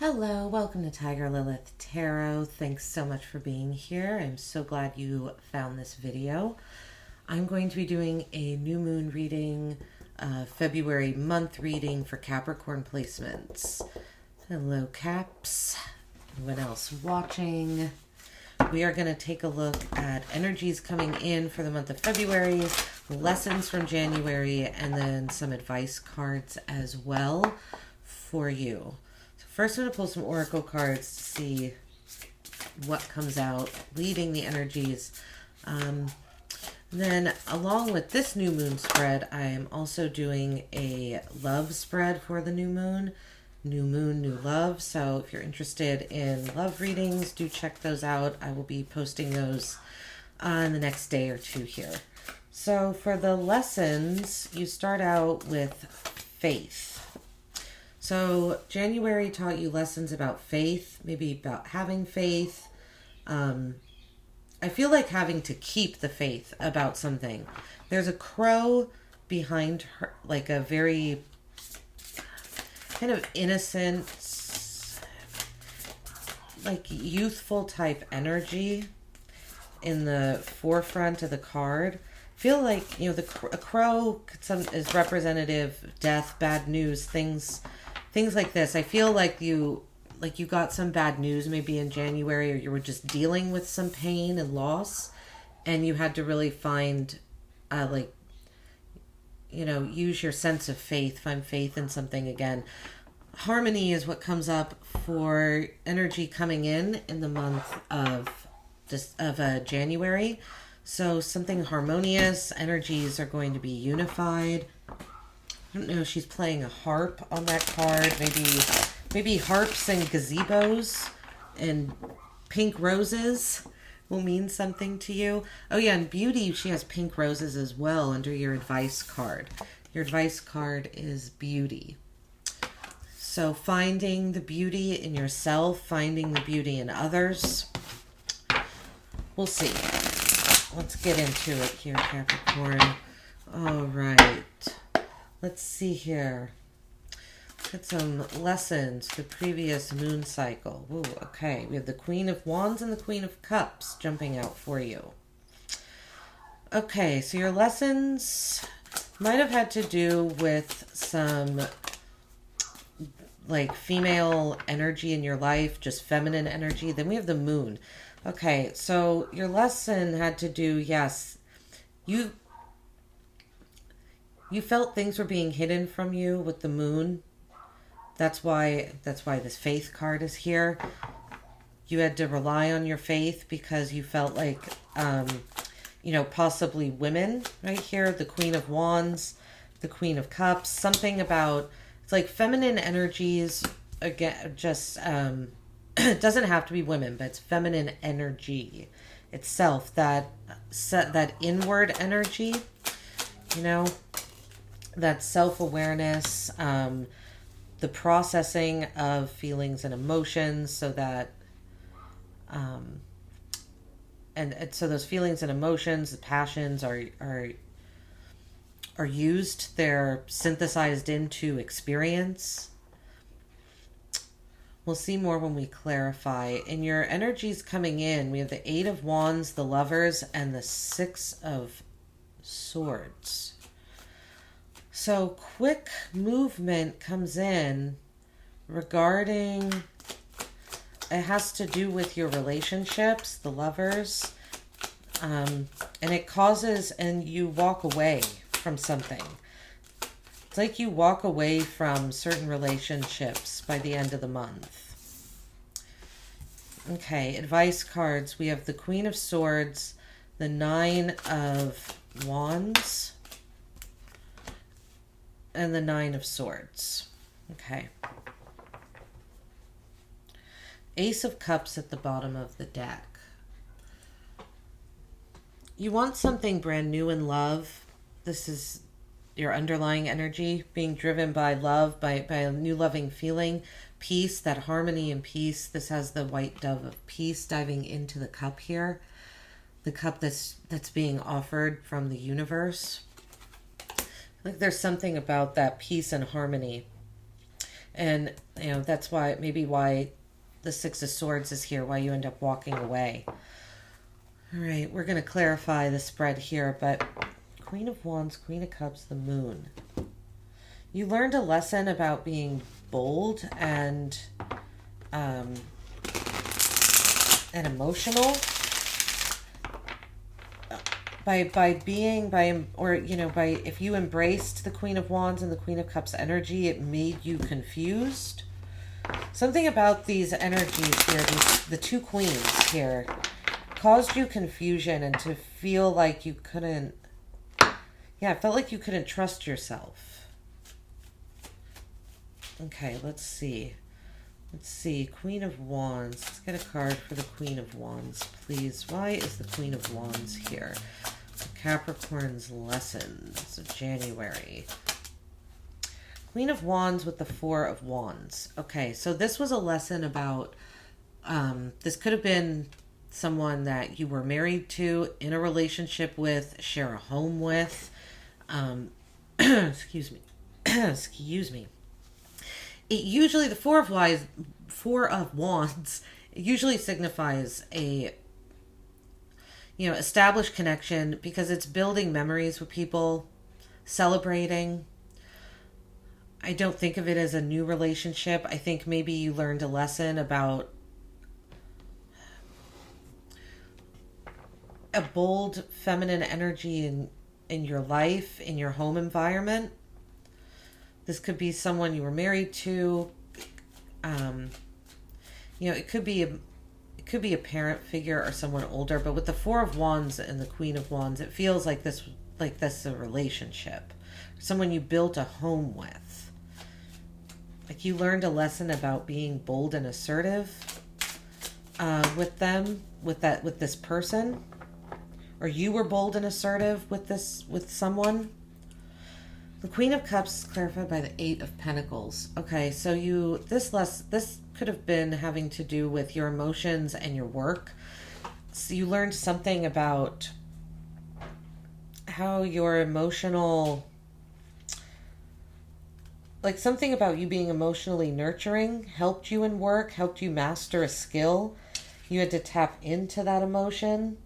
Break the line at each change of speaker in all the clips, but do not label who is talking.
Hello, welcome to Tiger Lilith Tarot. Thanks so much for being here. I'm so glad you found this video. I'm going to be doing a new moon reading, February month reading for Capricorn placements. Hello, Caps. Anyone else watching? We are going to take a look at energies coming in for the month of February, lessons from January, and then some advice cards as well for you. First, I'm going to pull some oracle cards to see what comes out, leading the energies. Then, along with this new moon spread, I am also doing a love spread for the new moon. New moon, new love. So if you're interested in love readings, do check those out. I will be posting those in the next day or two here. So for the lessons, you start out with faith. So January taught you lessons about faith, maybe about having faith. I feel like having to keep the faith about something. There's a crow behind her, like a very kind of innocent, like youthful type energy in the forefront of the card. I feel like, you know, a crow is representative, death, bad news, things like this. I feel like you got some bad news maybe in January, or you were just dealing with some pain and loss, and you had to really find, use your sense of faith, find faith in something again. Harmony is what comes up for energy coming in the month of January. So something harmonious, energies are going to be unified. I don't know, she's playing a harp on that card. Maybe harps and gazebos and pink roses will mean something to you. Oh yeah, and beauty, she has pink roses as well under your advice card. Your advice card is beauty. So finding the beauty in yourself, finding the beauty in others. We'll see. Let's get into it here, Capricorn. All right. Let's see here. Get some lessons, the previous moon cycle. Ooh, okay. We have the Queen of Wands and the Queen of Cups jumping out for you. Okay, so your lessons might have had to do with some like female energy in your life, just feminine energy. Then we have the moon. Okay, so your lesson had to do, yes, you felt things were being hidden from you with the moon. That's why this faith card is here. You had to rely on your faith because you felt like, possibly women right here. The Queen of Wands, the Queen of Cups, something about, it's like feminine energies, again, just, it doesn't have to be women, but it's feminine energy itself, that inward energy, that self-awareness, the processing of feelings and emotions, so that so those feelings and emotions, the passions are used, they're synthesized into experience. We'll see more when we clarify. In your energies coming in, we have the Eight of Wands, the Lovers, and the Six of Swords. So quick movement comes in regarding, it has to do with your relationships, the Lovers, and it causes, and you walk away from something. It's like you walk away from certain relationships by the end of the month. Okay, advice cards. We have the Queen of Swords, the Nine of Wands, and the Nine of Swords. Okay. Ace of Cups at the bottom of the deck. You want something brand new in love. This is your underlying energy, being driven by love, by a new loving feeling, peace, that harmony and peace. This has the white dove of peace diving into the cup here. The cup that's being offered from the universe. Like there's something about that peace and harmony. And, you know, that's why, maybe why the Six of Swords is here, why you end up walking away. All right, we're going to clarify the spread here, but Queen of Wands, Queen of Cups, the Moon. You learned a lesson about being bold and emotional if you embraced the Queen of Wands and the Queen of Cups energy, it made you confused. Something about these energies here, the two queens here, caused you confusion and to feel like you couldn't, it felt like you couldn't trust yourself. Okay, let's see. Queen of Wands. Let's get a card for the Queen of Wands, please. Why is the Queen of Wands here? Capricorn's lessons of January. Queen of Wands with the Four of Wands. Okay, so this was a lesson about, this could have been someone that you were married to, in a relationship with, share a home with. Excuse me. Excuse me. It usually, the Four of Wands, it usually signifies a, established connection, because it's building memories with people, celebrating. I don't think of it as a new relationship. I think maybe you learned a lesson about a bold feminine energy in your life, in your home environment. This could be someone you were married to. It could be a parent figure or someone older, but with the Four of Wands and the Queen of Wands, it feels like this is a relationship. Someone you built a home with. Like you learned a lesson about being bold and assertive with them, with this person. Or you were bold and assertive with someone. The Queen of Cups is clarified by the Eight of Pentacles. Okay, so this could have been having to do with your emotions and your work. So you learned something about how your emotional, like something about you being emotionally nurturing helped you in work, helped you master a skill. You had to tap into that emotion.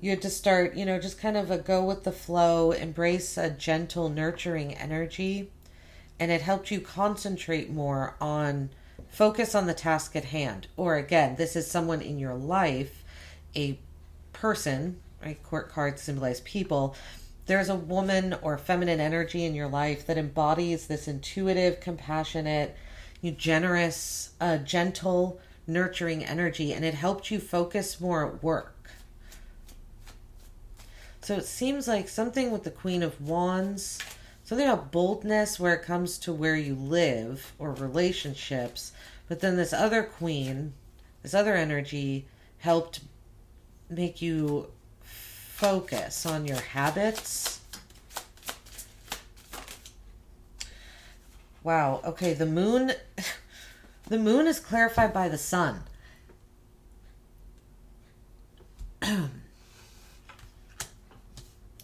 You had to start, just kind of a go with the flow, embrace a gentle, nurturing energy. And it helped you concentrate more on, focus on the task at hand. Or again, this is someone in your life, a person, right? Court cards symbolize people. There's a woman or feminine energy in your life that embodies this intuitive, compassionate, generous, gentle, nurturing energy. And it helped you focus more at work. So it seems like something with the Queen of Wands, something about boldness where it comes to where you live or relationships. But then this other queen, this other energy helped make you focus on your habits. Wow. Okay. The moon is clarified by the sun.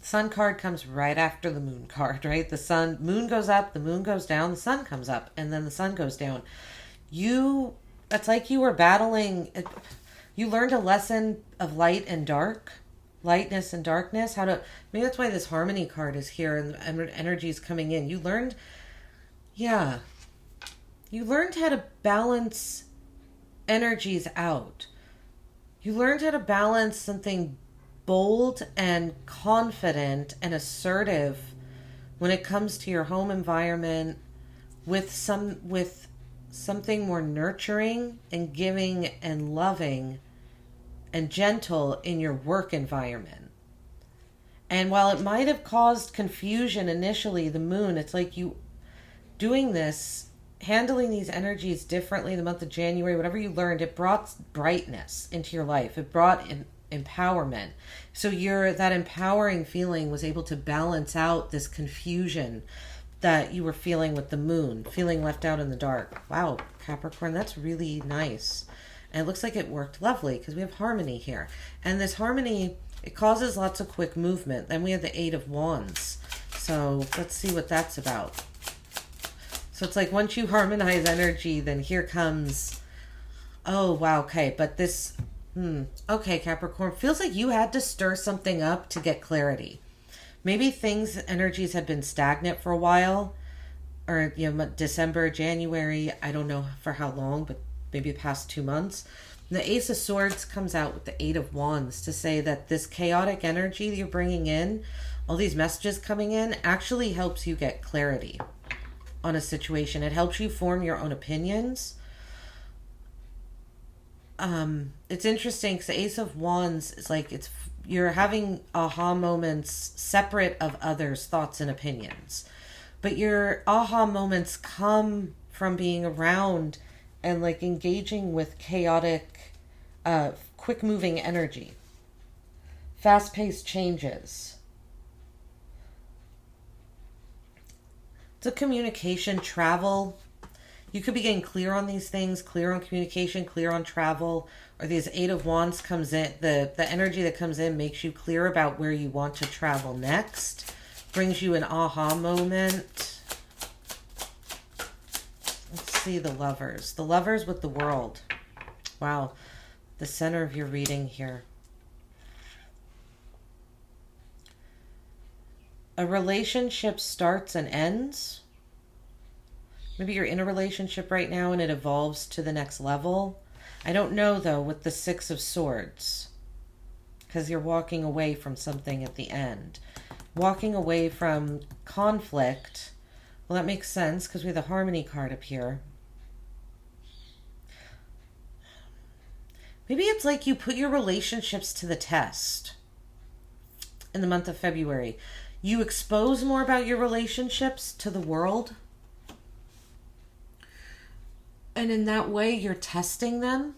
Sun card comes right after the moon card, right? Moon goes up, the moon goes down, the sun comes up, and then the sun goes down. It's like you were battling, you learned a lesson of light and dark, lightness and darkness, maybe that's why this harmony card is here and energy is coming in. You learned how to balance energies out. You learned how to balance something bold and confident and assertive when it comes to your home environment with something more nurturing and giving and loving and gentle in your work environment. And while it might have caused confusion initially, the moon, it's like you doing this, handling these energies differently the month of January, whatever you learned, it brought brightness into your life. It brought empowerment. So that empowering feeling was able to balance out this confusion that you were feeling with the moon, feeling left out in the dark. Wow, Capricorn, that's really nice. And it looks like it worked lovely because we have harmony here. And this harmony, it causes lots of quick movement. Then we have the Eight of Wands. So let's see what that's about. So it's like once you harmonize energy, then here comes, oh, wow, okay. But this, okay, Capricorn, feels like you had to stir something up to get clarity. Maybe energies had been stagnant for a while, or, December, January, I don't know for how long, but maybe the past 2 months. The Ace of Swords comes out with the Eight of Wands to say that this chaotic energy that you're bringing in, all these messages coming in, actually helps you get clarity on a situation. It helps you form your own opinions. It's interesting because the Ace of Wands is like you're having aha moments separate of others' thoughts and opinions. But your aha moments come from being around and like engaging with chaotic, quick moving energy, fast paced changes. It's a communication, travel. You could be getting clear on these things, clear on communication, clear on travel, or these Eight of Wands comes in, the energy that comes in makes you clear about where you want to travel next, brings you an aha moment. Let's see the Lovers. The Lovers with the World. Wow, the center of your reading here. A relationship starts and ends. Maybe you're in a relationship right now and it evolves to the next level. I don't know, though, with the Six of Swords, because you're walking away from something at the end. Walking away from conflict. Well, that makes sense because we have the Harmony card up here. Maybe it's like you put your relationships to the test in the month of February. You expose more about your relationships to the world. And in that way, you're testing them.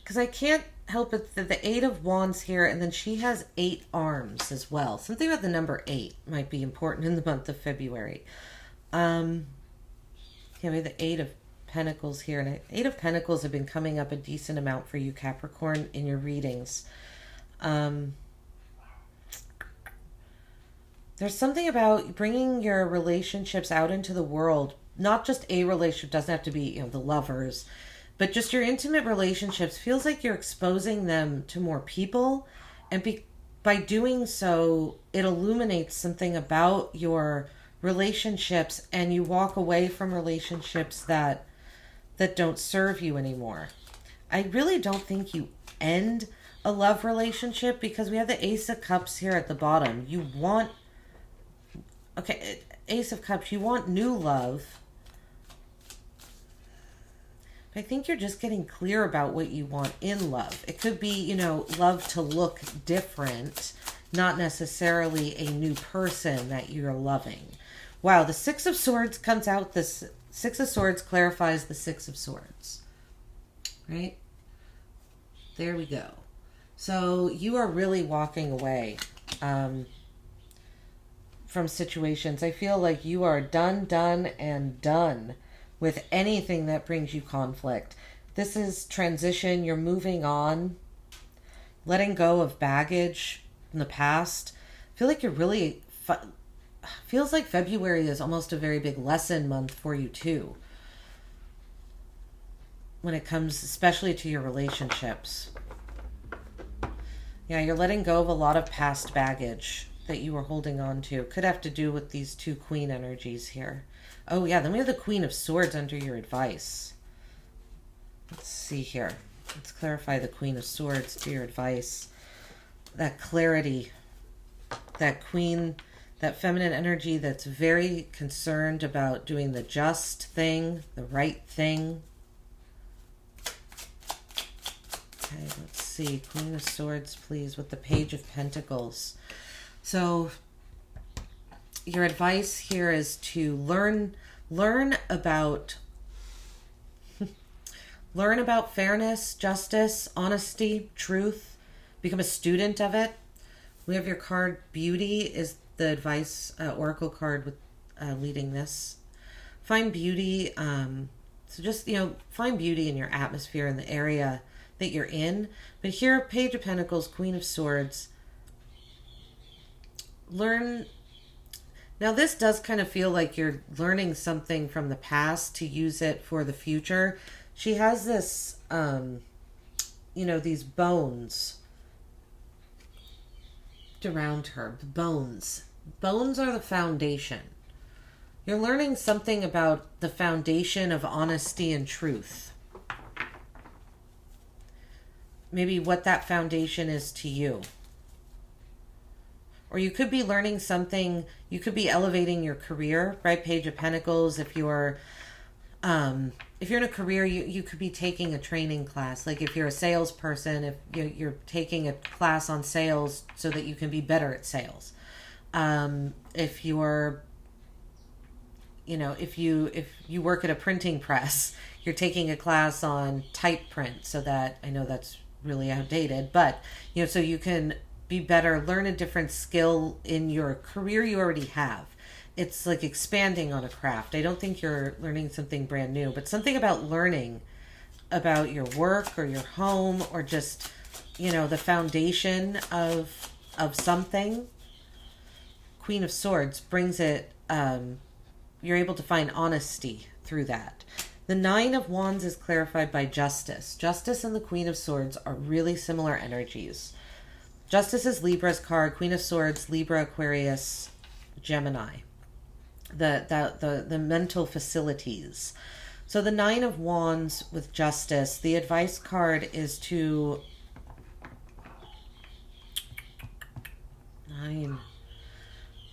Because I can't help it, the Eight of Wands here, and then she has 8 arms as well. Something about the number 8 might be important in the month of February. Yeah, we have the Eight of Pentacles here, and Eight of Pentacles have been coming up a decent amount for you, Capricorn, in your readings. There's something about bringing your relationships out into the world. Not just a relationship, doesn't have to be, the lovers, but just your intimate relationships. Feels like you're exposing them to more people, and by doing so, it illuminates something about your relationships, and you walk away from relationships that don't serve you anymore. I really don't think you end a love relationship, because we have the Ace of Cups here at the bottom. You want, Ace of Cups, you want new love. I think you're just getting clear about what you want in love. It could be, love to look different, not necessarily a new person that you're loving. Wow, the Six of Swords comes out. This Six of Swords clarifies the Six of Swords. Right? There we go. So you are really walking away from situations. I feel like you are done with anything that brings you conflict. This is transition. You're moving on, letting go of baggage from the past. I feel like you're really... feels like February is almost a very big lesson month for you too, when it comes especially to your relationships. Yeah, you're letting go of a lot of past baggage that you were holding on to. Could have to do with these 2 Queen energies here. Oh yeah, then we have the Queen of Swords under your advice. Let's see here. Let's clarify the Queen of Swords to your advice. That clarity, that Queen, that feminine energy that's very concerned about doing the just thing, the right thing. Okay, let's see. Queen of Swords, please, with the Page of Pentacles. So your advice here is to learn about fairness, justice, honesty, truth. Become a student of it. We have your card Beauty is the advice oracle card with leading this. Find beauty. So just find beauty in your atmosphere, in the area that you're in. But here, Page of Pentacles, Queen of Swords. Learn Now, this does kind of feel like you're learning something from the past to use it for the future. She has this, these bones around her. Bones. Bones are the foundation. You're learning something about the foundation of honesty and truth. Maybe what that foundation is to you. Or you could be learning something, you could be elevating your career, right? Page of Pentacles. If you're in a career, you could be taking a training class. Like if you're a salesperson, if you're taking a class on sales so that you can be better at sales. If you're, if you work at a printing press, you're taking a class on type print so that, I know that's really outdated, but, so you can be better, learn a different skill in your career you already have. It's like expanding on a craft. I don't think you're learning something brand new, but something about learning about your work or your home or just, the foundation of something. Queen of Swords brings it, you're able to find honesty through that. The Nine of Wands is clarified by Justice. Justice and the Queen of Swords are really similar energies. Justice is Libra's card. Queen of Swords, Libra, Aquarius, Gemini. The mental facilities. So the Nine of Wands with Justice, the advice card is to...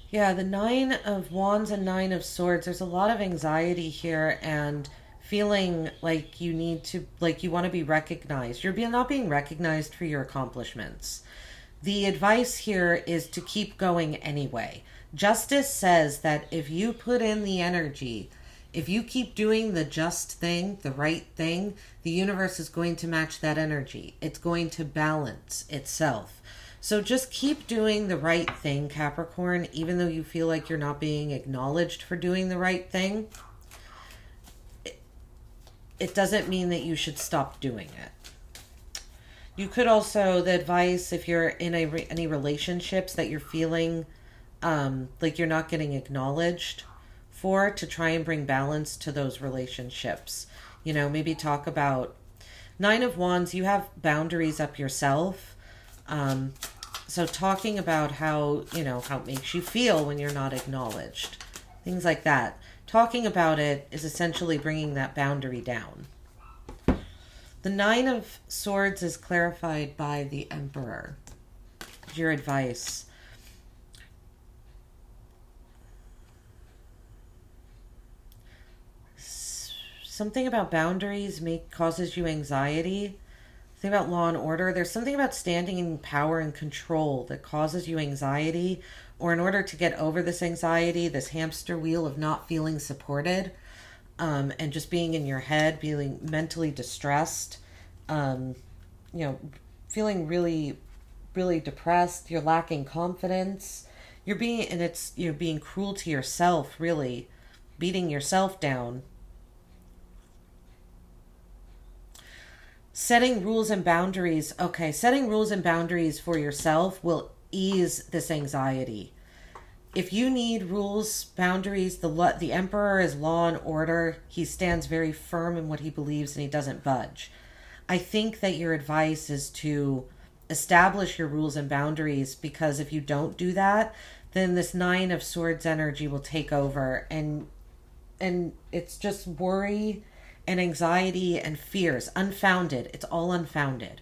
Yeah, the Nine of Wands and Nine of Swords. There's a lot of anxiety here and feeling like you need to, like you want to be recognized. You're not being recognized for your accomplishments. The advice here is to keep going anyway. Justice says that if you put in the energy, if you keep doing the just thing, the right thing, the universe is going to match that energy. It's going to balance itself. So just keep doing the right thing, Capricorn, even though you feel like you're not being acknowledged for doing the right thing. It doesn't mean that you should stop doing it. You could also, the advice, if you're in any relationships that you're feeling like you're not getting acknowledged for, to try and bring balance to those relationships. Maybe talk about Nine of Wands, you have boundaries up yourself. So talking about how it makes you feel when you're not acknowledged. Things like that. Talking about it is essentially bringing that boundary down. The Nine of Swords is clarified by the Emperor. Your advice. Something about boundaries causes you anxiety. Think about law and order. There's something about standing in power and control that causes you anxiety, or in order to get over this anxiety, this hamster wheel of not feeling supported, and just being in your head, feeling mentally distressed, feeling really, really depressed. You're lacking confidence. You're being cruel to yourself, really, beating yourself down. Setting rules and boundaries. Okay, setting rules and boundaries for yourself will ease this anxiety. If you need rules, boundaries, the Emperor is law and order. He stands very firm in what he believes and he doesn't budge. I think that your advice is to establish your rules and boundaries, because if you don't do that, then this Nine of Swords energy will take over, and it's just worry and anxiety and fears, unfounded. It's all unfounded.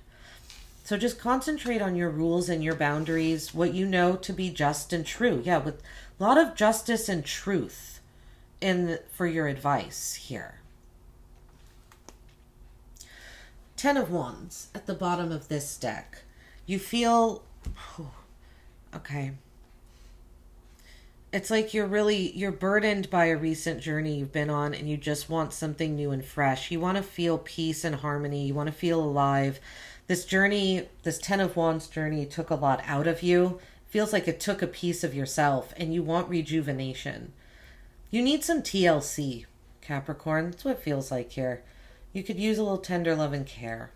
So just concentrate on your rules and your boundaries, what you know to be just and true. Yeah, with a lot of justice and truth for your advice here. Ten of Wands at the bottom of this deck. You feel, okay. It's like you're burdened by a recent journey you've been on, and you just want something new and fresh. You want to feel peace and harmony. You want to feel alive. This journey, this Ten of Wands journey, took a lot out of you. Feels like it took a piece of yourself, and you want rejuvenation. You need some TLC, Capricorn. That's what it feels like here. You could use a little tender love and care.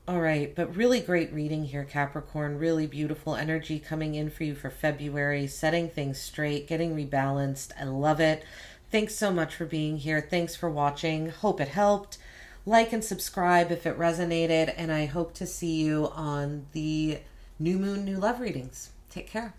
All right, but really great reading here, Capricorn. Really beautiful energy coming in for you for February, setting things straight, getting rebalanced. I love it. Thanks so much for being here. Thanks for watching. Hope it helped. Like and subscribe if it resonated, and I hope to see you on the new moon, new love readings. Take care.